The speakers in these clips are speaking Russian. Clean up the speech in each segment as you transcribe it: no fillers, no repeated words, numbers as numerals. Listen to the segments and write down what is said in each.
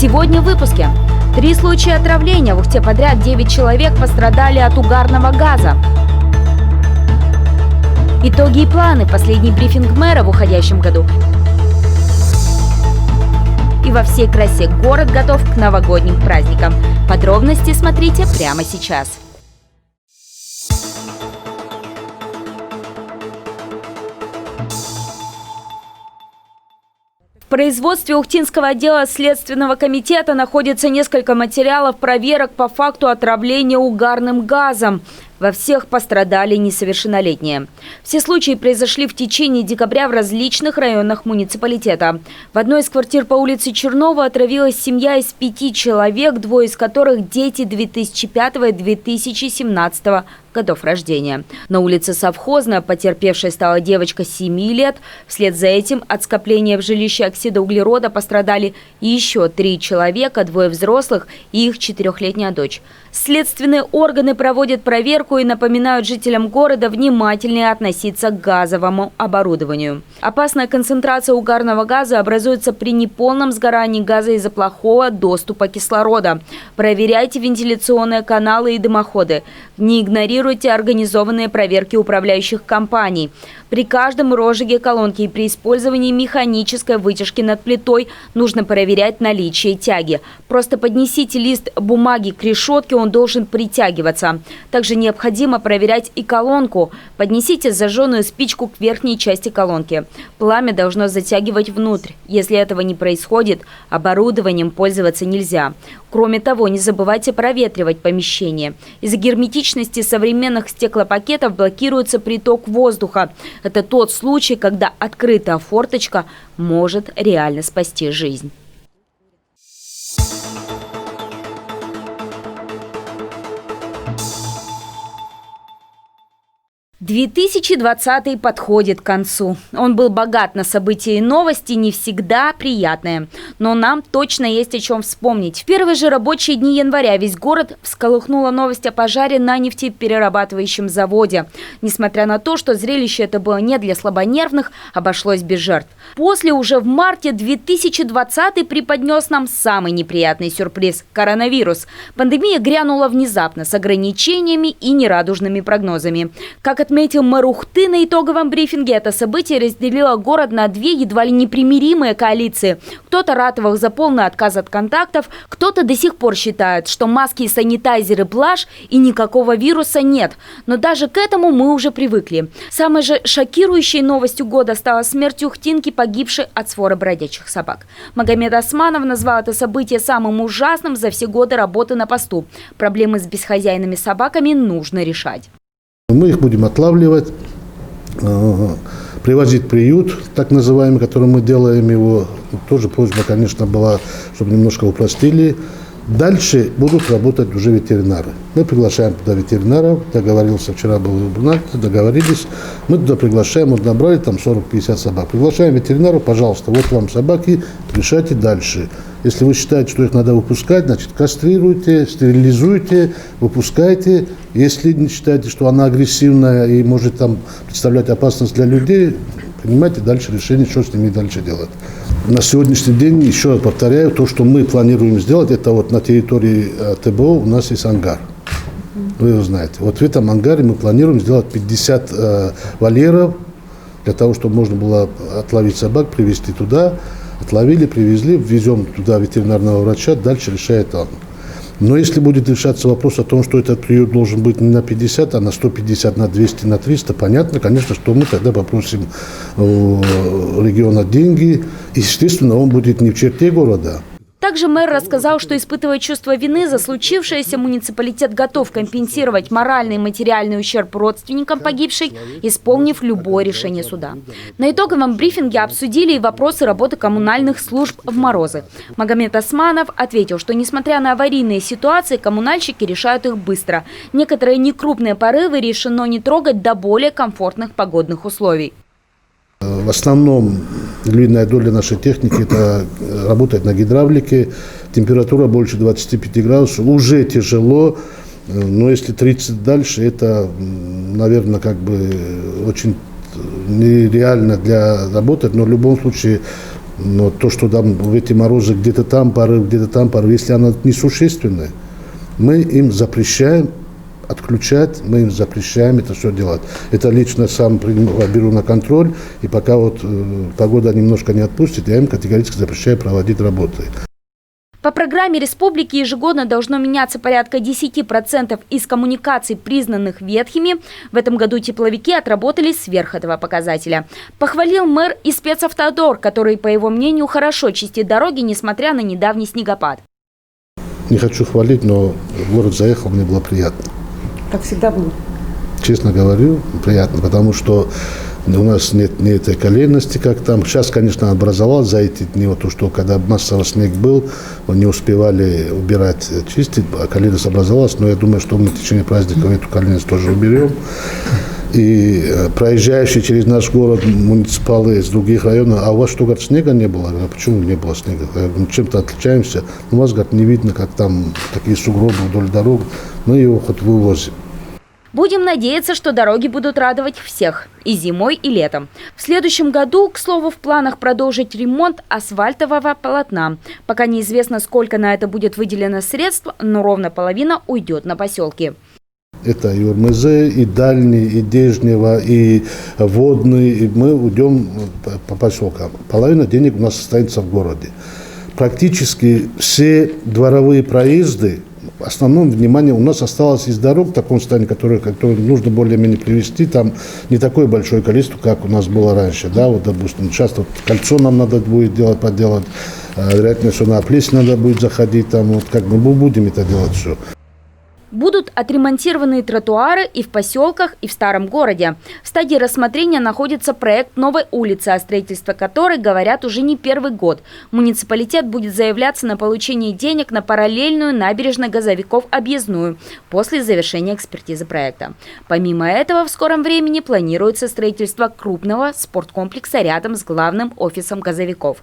Сегодня в выпуске. 3 случая отравления. В Ухте подряд 9 человек пострадали от угарного газа. Итоги и планы. Последний брифинг мэра в уходящем году. И во всей красе город готов к новогодним праздникам. Подробности смотрите прямо сейчас. В производстве Ухтинского отдела Следственного комитета находится несколько материалов проверок по факту отравления угарным газом. Во всех пострадали несовершеннолетние. Все случаи произошли в течение декабря в различных районах муниципалитета. В одной из квартир по улице Чернова отравилась семья из 5 человек, 2 из которых дети 2005 и 2017 годов рождения. На улице Совхозная потерпевшей стала девочка 7 лет. Вслед за этим от скопления в жилище оксида углерода пострадали еще 3 человека, 2 взрослых и их 4-летняя дочь. Следственные органы проводят проверку и напоминают жителям города внимательнее относиться к газовому оборудованию. Опасная концентрация угарного газа образуется при неполном сгорании газа из-за плохого доступа кислорода. Проверяйте вентиляционные каналы и дымоходы. Не игнорируйте организованные проверки управляющих компаний. При каждом розжиге колонки и при использовании механической вытяжки над плитой нужно проверять наличие тяги. Просто поднесите лист бумаги к решетке, он должен притягиваться. Также необходимо проверять и колонку. Поднесите зажженную спичку к верхней части колонки. Пламя должно затягивать внутрь. Если этого не происходит, оборудованием пользоваться нельзя. Кроме того, не забывайте проветривать помещение. Из-за герметичности современных стеклопакетов блокируется приток воздуха. Это тот случай, когда открытая форточка может реально спасти жизнь. «2020 подходит к концу. Он был богат на события и новости, не всегда приятные. Но нам точно есть о чем вспомнить. В первые же рабочие дни января весь город всколыхнула новость о пожаре на нефтеперерабатывающем заводе. Несмотря на то, что зрелище это было не для слабонервных, обошлось без жертв. После уже в марте 2020 преподнес нам самый неприятный сюрприз – коронавирус. Пандемия грянула внезапно с ограничениями и нерадужными прогнозами. Как отметил мэр Ухты на итоговом брифинге, это событие разделило город на 2 едва ли непримиримые коалиции. Кто-то ратовал за полный отказ от контактов, кто-то до сих пор считает, что маски и санитайзеры – блажь и никакого вируса нет. Но даже к этому мы уже привыкли. Самой же шокирующей новостью года стала смерть ухтинки, погибшей от свора бродячих собак. Магомед Османов назвал это событие самым ужасным за все годы работы на посту. Проблемы с бесхозяйными собаками нужно решать. Мы их будем отлавливать, привозить в приют, так называемый, который мы делаем его. Тоже просьба, конечно, была, чтобы немножко упростили. Дальше будут работать уже ветеринары. Мы приглашаем туда ветеринаров. Договорился, вчера был вебинар, договорились. Мы туда приглашаем, вот набрали там 40-50 собак. Приглашаем ветеринаров, пожалуйста, вот вам собаки, решайте дальше. Если вы считаете, что их надо выпускать, значит, кастрируйте, стерилизуйте, выпускайте. Если не считаете, что она агрессивная и может там представлять опасность для людей, принимайте дальше решение, что с ними дальше делать. На сегодняшний день, еще раз повторяю, то, что мы планируем сделать, это вот на территории ТБО у нас есть ангар. Вы его знаете. Вот в этом ангаре мы планируем сделать 50 вольеров, для того, чтобы можно было отловить собак, привезти туда. Отловили, привезли, ввезем туда ветеринарного врача, дальше решает он. Но если будет решаться вопрос о том, что этот приют должен быть не на 50, а на 150, на 200, на 300, понятно, конечно, что мы тогда попросим у региона деньги. И, естественно, он будет не в черте города. Также мэр рассказал, что, испытывая чувство вины за случившееся, муниципалитет готов компенсировать моральный и материальный ущерб родственникам погибшей, исполнив любое решение суда. На итоговом брифинге обсудили и вопросы работы коммунальных служб в морозы. Магомед Османов ответил, что, несмотря на аварийные ситуации, коммунальщики решают их быстро. Некоторые некрупные порывы решено не трогать до более комфортных погодных условий. В основном львиная доля нашей техники это работает на гидравлике. Температура больше 25 градусов. Уже тяжело, но если 30 дальше, это, наверное, как бы очень нереально для работать. Но в любом случае Но то, что там в эти морозы где-то там порыв, если она несущественная, мы им запрещаем отключать, мы им запрещаем это все делать. Это лично сам беру на контроль, и пока вот погода немножко не отпустит, я им категорически запрещаю проводить работы. По программе республики ежегодно должно меняться порядка 10% из коммуникаций, признанных ветхими. В этом году тепловики отработали сверх этого показателя. Похвалил мэр и спецавтодор, который, по его мнению, хорошо чистит дороги, несмотря на недавний снегопад. Не хочу хвалить, но в город заехал, мне было приятно. Как всегда было? Честно говорю, приятно, потому что у нас нет ни этой колейности, как там. Сейчас, конечно, образовалось за эти дни, вот то, что когда массовый снег был, не успевали убирать, чистить, а колейность образовалась. Но я думаю, что мы в течение праздника эту колейность тоже уберем. И проезжающие через наш город муниципалы из других районов: а у вас что, говорит, снега не было? Я говорю, почему не было снега? Я говорю, чем-то отличаемся. У вас, говорит, не видно, как там такие сугробы вдоль дорог. Мы его хоть вывозим. Будем надеяться, что дороги будут радовать всех и зимой, и летом. В следующем году, к слову, в планах продолжить ремонт асфальтового полотна. Пока неизвестно, сколько на это будет выделено средств, но ровно половина уйдет на поселки. Это и УРМЗ, и Дальний, и Дежнево, и Водный. И мы уйдем по поселкам. Половина денег у нас останется в городе. Практически все дворовые проезды, в основном внимание у нас осталось из дорог в таком состоянии, которые нужно более-менее привести. Там не такое большое количество, как у нас было раньше. Да, вот, допустим, часто вот кольцо нам надо будет поделать, вероятно, что на плесень надо будет заходить. Там, вот, как мы будем это делать все. Будут отремонтированы тротуары и в поселках, и в старом городе. В стадии рассмотрения находится проект новой улицы, о строительстве которой говорят уже не первый год. Муниципалитет будет заявляться на получение денег на параллельную набережной газовиков объездную после завершения экспертизы проекта. Помимо этого, в скором времени планируется строительство крупного спорткомплекса рядом с главным офисом газовиков.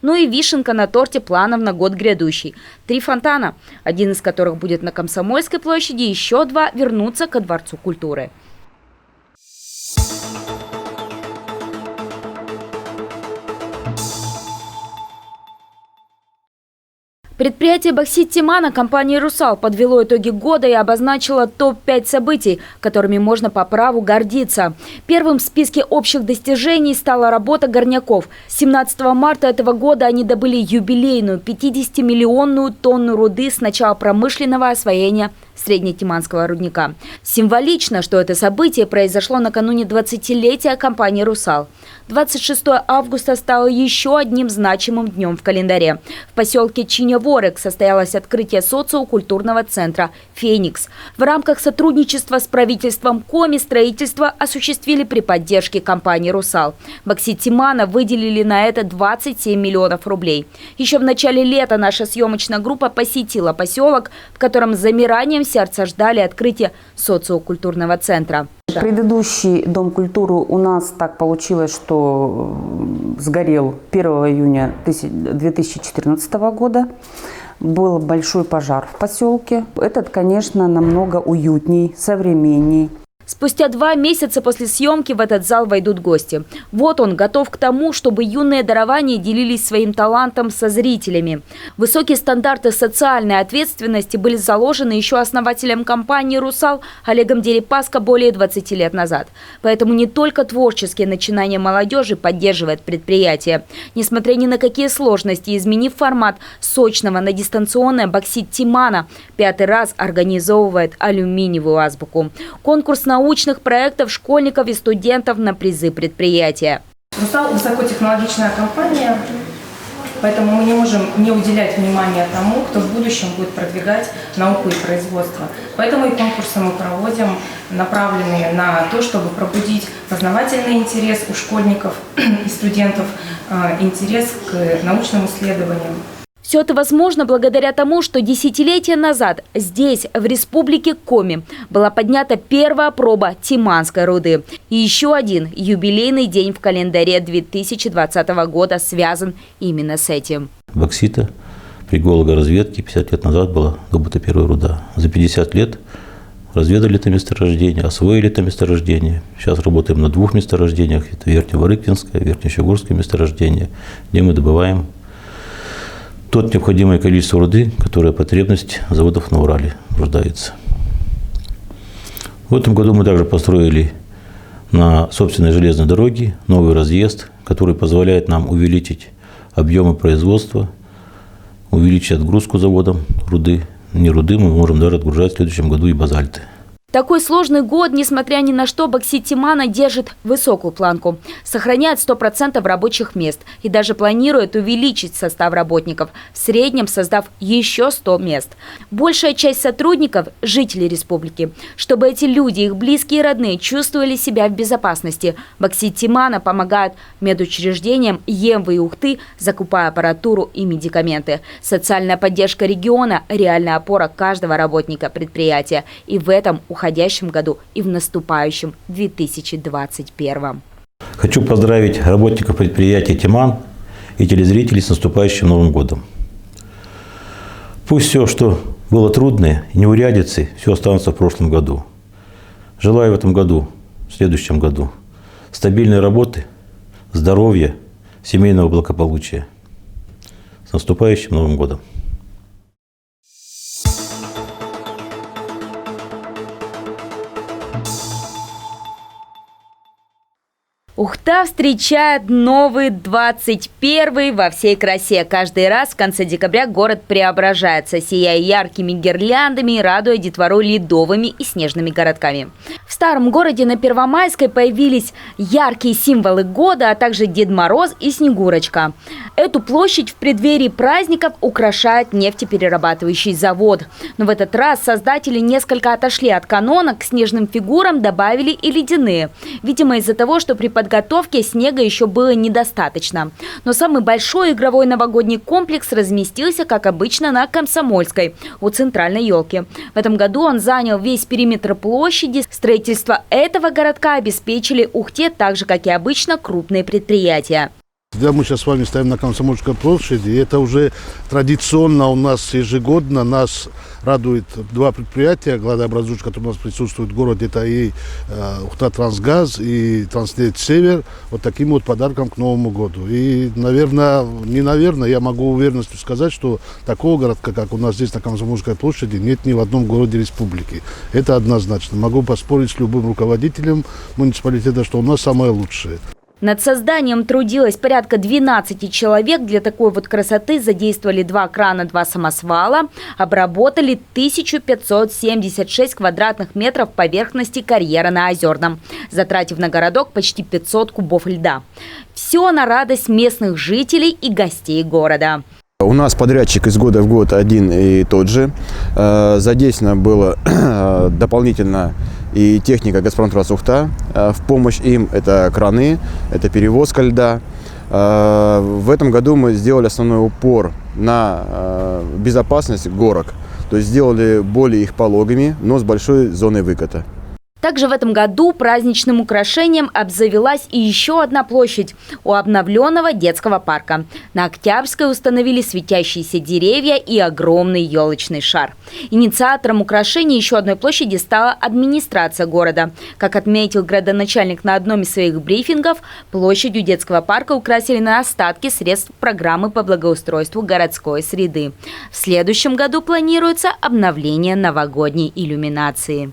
Ну и вишенка на торте планов на год грядущий. 3 фонтана, один из которых будет на Комсомольской площади, еще 2 вернутся ко Дворцу культуры. Предприятие «Боксит Тимана» компании «Русал» подвело итоги года и обозначило топ-5 событий, которыми можно по праву гордиться. Первым в списке общих достижений стала работа горняков. 17 марта этого года они добыли юбилейную 50-миллионную тонну руды с начала промышленного освоения Среднетиманского рудника. Символично, что это событие произошло накануне 20-летия компании «Русал». 26 августа стало еще одним значимым днем в календаре. В поселке Чиня-Ворек состоялось открытие социокультурного центра «Феникс». В рамках сотрудничества с правительством Коми строительство осуществили при поддержке компании «Русал». «Боксит Тимана» выделили на это 27 миллионов рублей. Еще в начале лета наша съемочная группа посетила поселок, в котором с замиранием сердца ждали открытия социокультурного центра. Предыдущий Дом культуры у нас так получилось, что сгорел 1 июня 2014 года. Был большой пожар в поселке. Этот, конечно, намного уютней, современней. Спустя 2 месяца после съемки в этот зал войдут гости. Вот он, готов к тому, чтобы юные дарования делились своим талантом со зрителями. Высокие стандарты социальной ответственности были заложены еще основателем компании «Русал» Олегом Дерипаска более 20 лет назад. Поэтому не только творческие начинания молодежи поддерживает предприятие. Несмотря ни на какие сложности, изменив формат сочного на дистанционное, «Боксит Тимана» 5-й раз организовывает алюминиевую азбуку. Конкурс научных проектов школьников и студентов на призы предприятия. «Русал» – высокотехнологичная компания, поэтому мы не можем не уделять внимания тому, кто в будущем будет продвигать науку и производство. Поэтому и конкурсы мы проводим, направленные на то, чтобы пробудить познавательный интерес у школьников и студентов, интерес к научным исследованиям. Все это возможно благодаря тому, что десятилетия назад здесь, в республике Коми, была поднята первая проба тиманской руды. И еще один юбилейный день в календаре 2020 года связан именно с этим. Боксита при геологоразведке 50 лет назад была добыта первая руда. За 50 лет разведали это месторождение, освоили это месторождение. Сейчас работаем на 2 месторождениях. Это Верхневорыкинское, Верхнещегорское месторождение, где мы добываем тот необходимое количество руды, которое потребность заводов на Урале нуждается. В этом году мы также построили на собственной железной дороге новый разъезд, который позволяет нам увеличить объемы производства, увеличить отгрузку заводам руды. Не руды, мы можем даже отгружать в следующем году и базальты. Такой сложный год, несмотря ни на что, Боксит Тимана держит высокую планку, сохраняет 100% рабочих мест и даже планирует увеличить состав работников, в среднем создав еще 100 мест. Большая часть сотрудников – жители республики. Чтобы эти люди, их близкие и родные чувствовали себя в безопасности, Боксит Тимана помогает медучреждениям Емвы и Ухты, закупая аппаратуру и медикаменты. Социальная поддержка региона – реальная опора каждого работника предприятия. И в этом уходящем году и в наступающем 2021. Хочу поздравить работников предприятия «Тиман» и телезрителей с наступающим Новым годом. Пусть все, что было трудное и неурядицы, все останется в прошлом году. Желаю в этом году, в следующем году, стабильной работы, здоровья, семейного благополучия. С наступающим Новым годом! Ухта встречает новый 21-й во всей красе. Каждый раз в конце декабря город преображается, сияя яркими гирляндами и радуя детвору ледовыми и снежными городками. В старом городе на Первомайской появились яркие символы года, а также Дед Мороз и Снегурочка. Эту площадь в преддверии праздников украшает нефтеперерабатывающий завод. Но в этот раз создатели несколько отошли от канона, к снежным фигурам добавили и ледяные. Видимо, из-за того, что при подготовке снега еще было недостаточно. Но самый большой игровой новогодний комплекс разместился, как обычно, на Комсомольской, у центральной елки. В этом году он занял весь периметр площади. Строительство этого городка обеспечили Ухте так же, как и обычно, крупные предприятия. Когда мы сейчас с вами стоим на Комсомольской площади, это уже традиционно у нас ежегодно нас радует 2 предприятия, градообразующие, которые у нас присутствуют в городе, это и Ухта-Трансгаз и Транснефть Север, вот таким вот подарком к Новому году. И, наверное, я могу уверенностью сказать, что такого городка, как у нас здесь на Комсомольской площади, нет ни в одном городе республики. Это однозначно. Могу поспорить с любым руководителем муниципалитета, что у нас самое лучшее. Над созданием трудилось порядка 12 человек. Для такой вот красоты задействовали 2 крана, 2 самосвала. Обработали 1576 квадратных метров поверхности карьера на Озерном, затратив на городок почти 500 кубов льда. Все на радость местных жителей и гостей города. У нас подрядчик из года в год один и тот же. Задействовано было дополнительно и техника «Газпромтранс Ухта». В помощь им это краны, это перевозка льда. В этом году мы сделали основной упор на безопасность горок. То есть сделали более их пологими, но с большой зоной выката. Также в этом году праздничным украшением обзавелась и еще одна площадь у обновленного детского парка. На Октябрьской установили светящиеся деревья и огромный елочный шар. Инициатором украшения еще одной площади стала администрация города. Как отметил градоначальник на одном из своих брифингов, площадью детского парка украсили на остатки средств программы по благоустройству городской среды. В следующем году планируется обновление новогодней иллюминации.